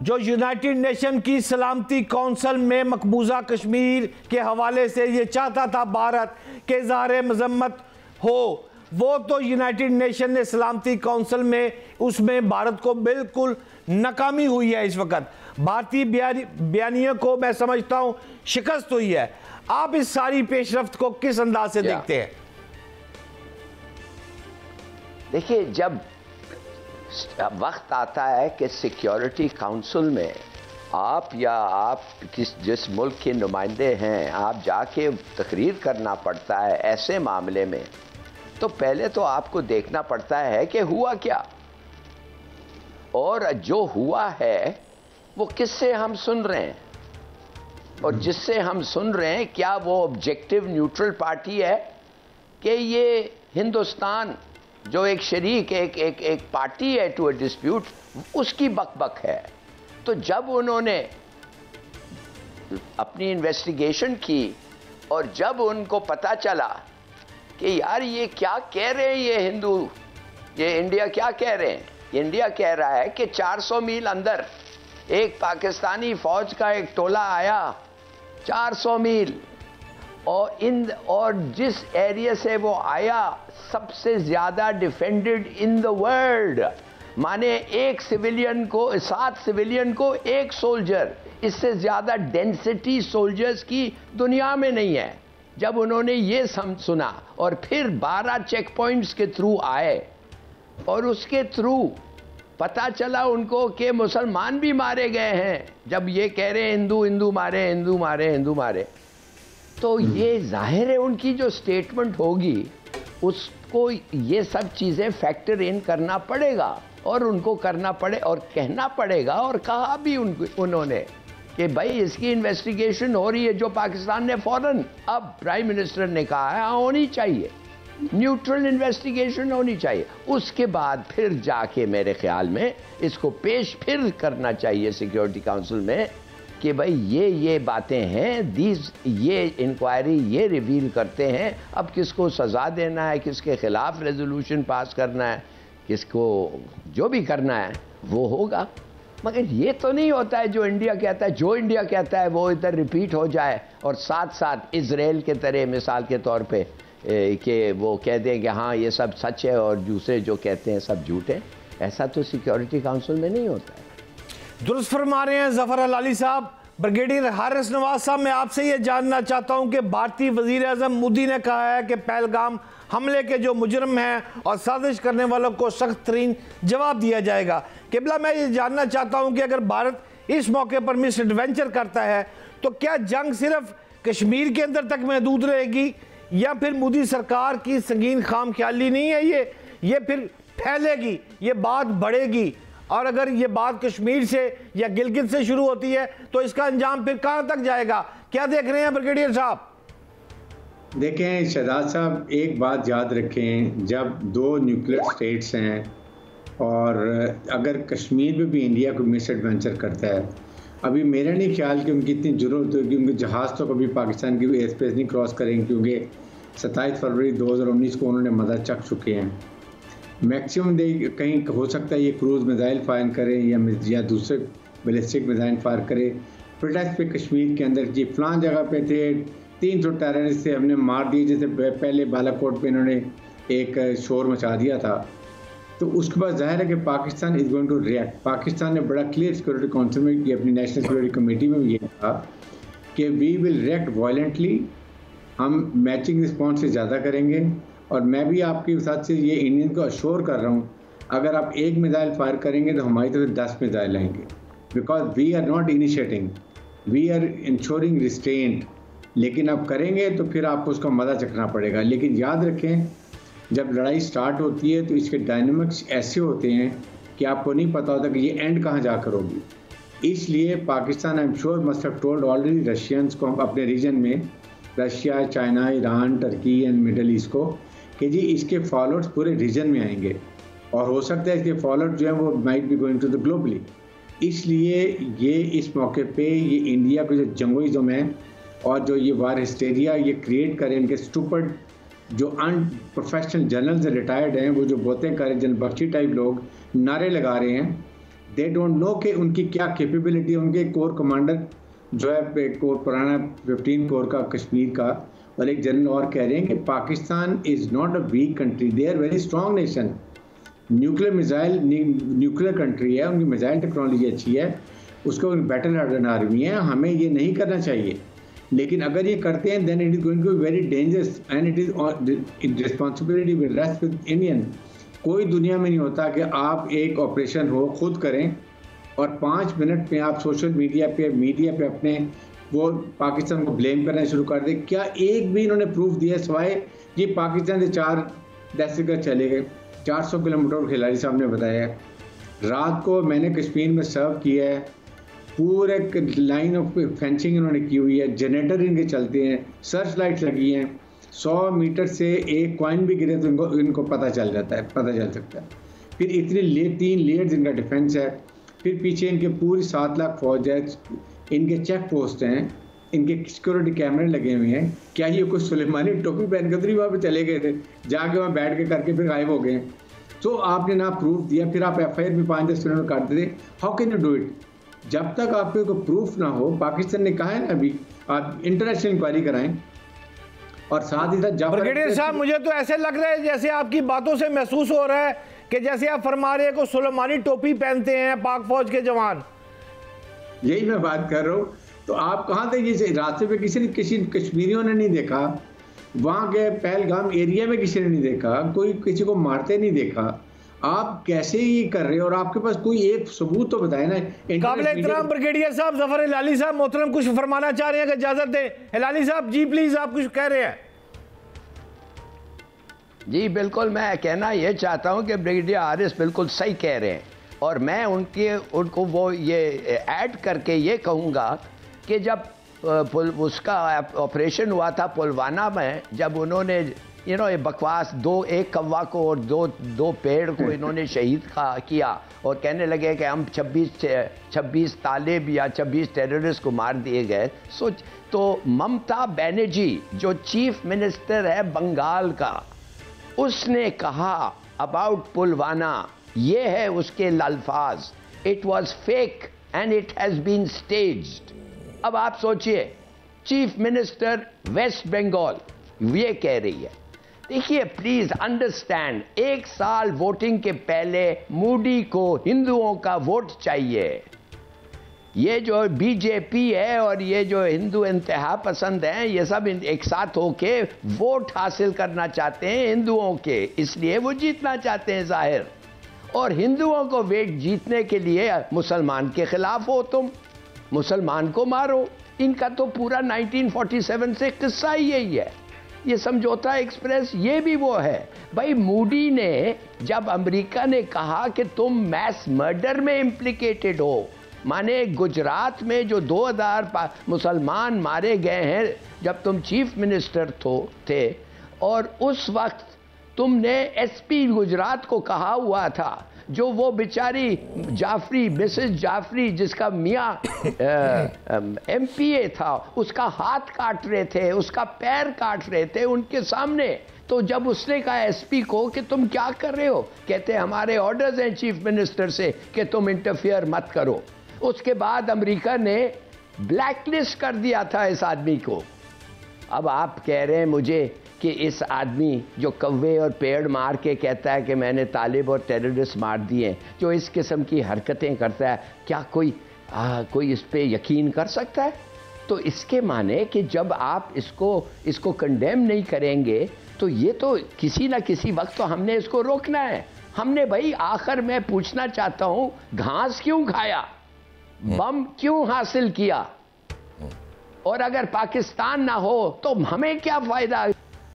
जो United nation की सलामती कौंसल में मकबूजा कश्मीर के हवाले से ये चाहता था भारत के इज़हार मजम्मत हो, वो तो यूनाइटेड नेशन ने सलामती कौंसल में उसमें भारत को बिल्कुल नाकामी हुई है। इस वक्त भारतीय बयानियों को मैं समझता हूँ शिकस्त हुई है। आप इस सारी पेशरफ्त को किस अंदाज से देखते हैं? देखिए, जब वक्त आता है कि सिक्योरिटी काउंसिल में आप या आप जिस मुल्क के नुमाइंदे हैं, आप जाके तकरीर करना पड़ता है ऐसे मामले में, तो पहले तो आपको देखना पड़ता है कि हुआ क्या, और जो हुआ है वो किससे हम सुन रहे हैं, और जिससे हम सुन रहे हैं क्या वो ऑब्जेक्टिव न्यूट्रल पार्टी है कि ये हिंदुस्तान जो एक शरीक एक पार्टी है टू ए डिस्प्यूट, उसकी बकबक है। तो जब उन्होंने अपनी इन्वेस्टिगेशन की और जब उनको पता चला कि यार ये क्या कह रहे हैं ये इंडिया क्या कह रहे हैं, इंडिया कह रहा है कि 400 मील अंदर एक पाकिस्तानी फौज का एक टोला आया, 400 मील, और जिस एरिया से वो आया सबसे ज्यादा डिफेंडेड इन द वर्ल्ड, माने एक सिविलियन को 7 सिविलियन को एक सोल्जर, इससे ज्यादा डेंसिटी सोल्जर्स की दुनिया में नहीं है। जब उन्होंने ये सुना और फिर 12 चेक पॉइंट्स के थ्रू आए और उसके थ्रू पता चला उनको कि मुसलमान भी मारे गए हैं, जब ये कह रहे हैं हिंदू मारे, तो ये जाहिर है उनकी जो स्टेटमेंट होगी उसको ये सब चीज़ें फैक्टर इन करना पड़ेगा और उनको करना पड़े और कहना पड़ेगा। और कहा भी उन्होंने कि भाई इसकी इन्वेस्टिगेशन हो रही है, जो पाकिस्तान ने फौरन, अब प्राइम मिनिस्टर ने कहा है होनी चाहिए, न्यूट्रल इन्वेस्टिगेशन होनी चाहिए। उसके बाद फिर जाके मेरे ख्याल में इसको पेश फिर करना चाहिए सिक्योरिटी काउंसिल में कि भाई ये बातें हैं, ये इंक्वायरी ये रिवील करते हैं, अब किसको सज़ा देना है, किसके खिलाफ रेजोल्यूशन पास करना है, किसको जो भी करना है वो होगा। मगर ये तो नहीं होता है जो इंडिया कहता है वो इधर रिपीट हो जाए और साथ साथ इजराइल के तरह मिसाल के तौर पे कि वो कह दें कि हाँ ये सब सच है और दूसरे जो कहते हैं सब झूठ है। ऐसा तो सिक्योरिटी काउंसिल में नहीं होता है। दुरुस्त फरमा रहे हैं ज़फ़र अलाली साहब। ब्रिगेडियर हारिस नवाज साहब, मैं आपसे ये जानना चाहता हूँ कि भारतीय वज़ीर आज़म मोदी ने कहा है कि पहलगाम हमले के जो मुजरम हैं और साजिश करने वालों को सख्त तरीन जवाब दिया जाएगा। किबला, मैं ये जानना चाहता हूँ कि अगर भारत इस मौके पर मिस एडवेंचर करता है तो क्या जंग सिर्फ कश्मीर के अंदर तक महदूद रहेगी, या फिर मोदी सरकार की संगीन खाम ख्याली नहीं है ये फिर फैलेगी, ये बात बढ़ेगी, और अगर ये बात कश्मीर से या गिलगित से शुरू होती है तो इसका अंजाम फिर कहां तक जाएगा? क्या देख रहे हैं ब्रिगेडियर साहब? देखें शहजाद साहब, एक बात याद रखें, जब 2 न्यूक्लियर स्टेट्स हैं और अगर कश्मीर में भी इंडिया को मिस एडवेंचर करता है, अभी मेरा नहीं ख्याल कि उनकी इतनी ज़रूरत होगी, उनके जहाज़ तो कभी पाकिस्तान की एयर स्पेस नहीं क्रॉस करेंगे, क्योंकि 27 फरवरी 2019 को उन्होंने मदद चख चुके हैं। मैक्सिमम कहीं हो सकता है ये क्रूज़ मिसाइल फायर करें या दूसरे बैलिस्टिक मिसाइल फायर करें प्रोटेस्ट पे कश्मीर के अंदर, जी फलां जगह पे थे 300 टेररिस्ट से हमने मार दिए, जैसे पहले बालाकोट पे इन्होंने एक शोर मचा दिया था। तो उसके बाद जाहिर है कि Pakistan is going to react. Pakistan ने बड़ा क्लियर सिक्योरिटी काउंसिल में की, अपनी नेशनल सिक्योरिटी कमेटी में भी ये कहा कि वी विल रिएक्ट वायलेंटली, हम मैचिंग रिस्पॉन्स से ज़्यादा करेंगे। और मैं भी आपके साथ से ये इंडियन को अश्योर कर रहा हूँ, अगर आप एक मिसाइल फायर करेंगे तो हमारी तरफ 10 मिसाइल आएंगे, because we are not initiating, we are ensuring restraint. लेकिन आप करेंगे तो फिर आपको उसका मज़ा चखना पड़ेगा। लेकिन याद रखें, जब लड़ाई स्टार्ट होती है तो इसके डायनामिक्स ऐसे होते हैं कि आपको नहीं पता होता कि ये एंड कहाँ जाकर होगी। इसलिए Pakistan I am sure must have told already Russians को, अपने रीजन में Russia, China, Iran, Turkey and middle east को, कि जी इसके फॉलोअर्स पूरे रीजन में आएंगे और हो सकता है इसके फॉलोअर्स जो है वो might be going to the globally. इसलिए ये इस मौके पे ये इंडिया को जो जंगोइज़्म है और जो ये वार हिस्टेरिया ये क्रिएट करें, इनके स्टूपिड जो अनप्रोफेशनल जनरल्स रिटायर्ड हैं, वो जो बातें करें, जनबख्शी टाइप लोग नारे लगा रहे हैं, दे डोंट नो कि उनकी क्या कैपेबिलिटी है। उनके कोर कमांडर जो है कोर पुराना 15 कोर का कश्मीर का, और एक जनरल और कह रहे हैं कि Pakistan is not a weak country, they are very strong nation, nuclear country है, उनकी मिसाइल टेक्नोलॉजी अच्छी है, उसको बैटल हार्डन आर्मी है, हमें ये नहीं करना चाहिए। लेकिन अगर ये करते हैं then it is going to be very dangerous and it is responsibility will rest with Indian. कोई दुनिया में नहीं होता कि आप एक ऑपरेशन हो खुद करें और 5 मिनट में आप सोशल मीडिया पे अपने वो पाकिस्तान को ब्लेम करना शुरू कर दे। क्या एक भी इन्होंने प्रूफ दिया सिवाय ये पाकिस्तान से 4 दहशतगर्द चले गए, 400 किलोमीटर खिलाड़ी साहब ने बताया। रात को मैंने कश्मीर में सर्व किया है, पूरे लाइन ऑफ फेंसिंग इन्होंने की हुई है, जनरेटर इनके चलते हैं, सर्च लाइट लगी हैं, 100 मीटर से एक कॉइन भी गिरे तो इनको पता चल सकता है। फिर इतने 3 लेयर्स इनका डिफेंस है, फिर पीछे इनके पूरी 7 लाख फौज है, इनके चेक पोस्ट हैं, इनके सिक्योरिटी कैमरे लगे हुए हैं। क्या ये कुछ सुलेमानी टोपी पहन कर वहाँ पे चले गए थे, जाके वहाँ बैठ के करके फिर गायब हो गए? तो आपने ना प्रूफ दिया, फिर आप FIR भी 5-10 मिनट में काट देते। How can you do it? जब तक आपके को प्रूफ ना हो, पाकिस्तान ने कहा है ना अभी आप इंटरनेशनल इंक्वायरी कराएं, और साथ ही साथ ब्रिगेडियर साहब मुझे तो ऐसे लग रहा है जैसे आपकी बातों से महसूस हो रहा है कि जैसे आप फरमा रहे हैं को सुलेमानी टोपी पहनते हैं पाक फौज के जवान। यही मैं बात कर रहा हूँ। तो आप कहाँ थे? ये रास्ते पे किसी कश्मीरियों ने नहीं देखा, वहाँ के पहलगाम एरिया में किसी ने नहीं देखा, कोई किसी को मारते नहीं देखा। आप कैसे ये कर रहे हो? और आपके पास कोई एक सबूत तो बताए ना। काबिल एहतराम ब्रिगेडियर साहब जफर हिलाली साहब मोहतरम कुछ फरमाना चाह रहे हैं, कि इजाजत दें। हिलाली साहब जी प्लीज, आप कुछ कह रहे हैं। जी बिल्कुल, मैं कहना ये चाहता हूं कि ब्रिगेडियर हारिस बिल्कुल सही कह रहे हैं, और मैं उनको वो ये ऐड करके ये कहूँगा कि जब उसका ऑपरेशन हुआ था पुलवामा में, जब उन्होंने ये बकवास एक कौवा को और दो पेड़ को इन्होंने शहीद किया और कहने लगे कि हम 26 तालिब या 26 टेररिस्ट को मार दिए गए। तो ममता बनर्जी जो चीफ मिनिस्टर है बंगाल का, उसने कहा अबाउट पुलवामा, ये है उसके अल्फाज, it was fake and it has been staged. अब आप सोचिए, चीफ मिनिस्टर वेस्ट बंगाल ये कह रही है। देखिए प्लीज अंडरस्टैंड, 1 साल वोटिंग के पहले मोदी को हिंदुओं का वोट चाहिए। ये जो बीजेपी है और ये जो हिंदू इंतहा पसंद हैं, ये सब एक साथ होके वोट हासिल करना चाहते हैं हिंदुओं के, इसलिए वो जीतना चाहते हैं जाहिर। और हिंदुओं को वेट जीतने के लिए मुसलमान के खिलाफ हो, तुम मुसलमान को मारो। इनका तो पूरा 1947 से किस्सा ही यही है। ये समझौता एक्सप्रेस ये भी वो है भाई। मोदी ने जब अमेरिका ने कहा कि तुम मैस मर्डर में इम्प्लिकेटेड हो, माने गुजरात में जो 2000 मुसलमान मारे गए हैं जब तुम चीफ मिनिस्टर थे, और उस वक्त तुमने SP गुजरात को कहा हुआ था, जो वो बेचारी जाफरी, मिसेस जाफरी, जिसका मियाँ MPA था, उसका हाथ काट रहे थे, उसका पैर काट रहे थे उनके सामने। तो जब उसने कहा SP को कि तुम क्या कर रहे हो, कहते हमारे ऑर्डर्स हैं चीफ मिनिस्टर से कि तुम इंटरफियर मत करो। उसके बाद अमेरिका ने ब्लैकलिस्ट कर दिया था इस आदमी को। अब आप कह रहे हैं मुझे कि इस आदमी जो कौवे और पेड़ मार के कहता है कि मैंने तालिब और टेररिस्ट मार दिए, जो इस किस्म की हरकतें करता है, क्या कोई इस पे यकीन कर सकता है? तो इसके माने कि जब आप इसको कंडेम नहीं करेंगे तो ये तो किसी ना किसी वक्त तो हमने इसको रोकना है। हमने भाई आखिर में पूछना चाहता हूं, घास क्यों खाया, बम क्यों हासिल किया, और अगर पाकिस्तान ना हो तो हमें क्या फायदा?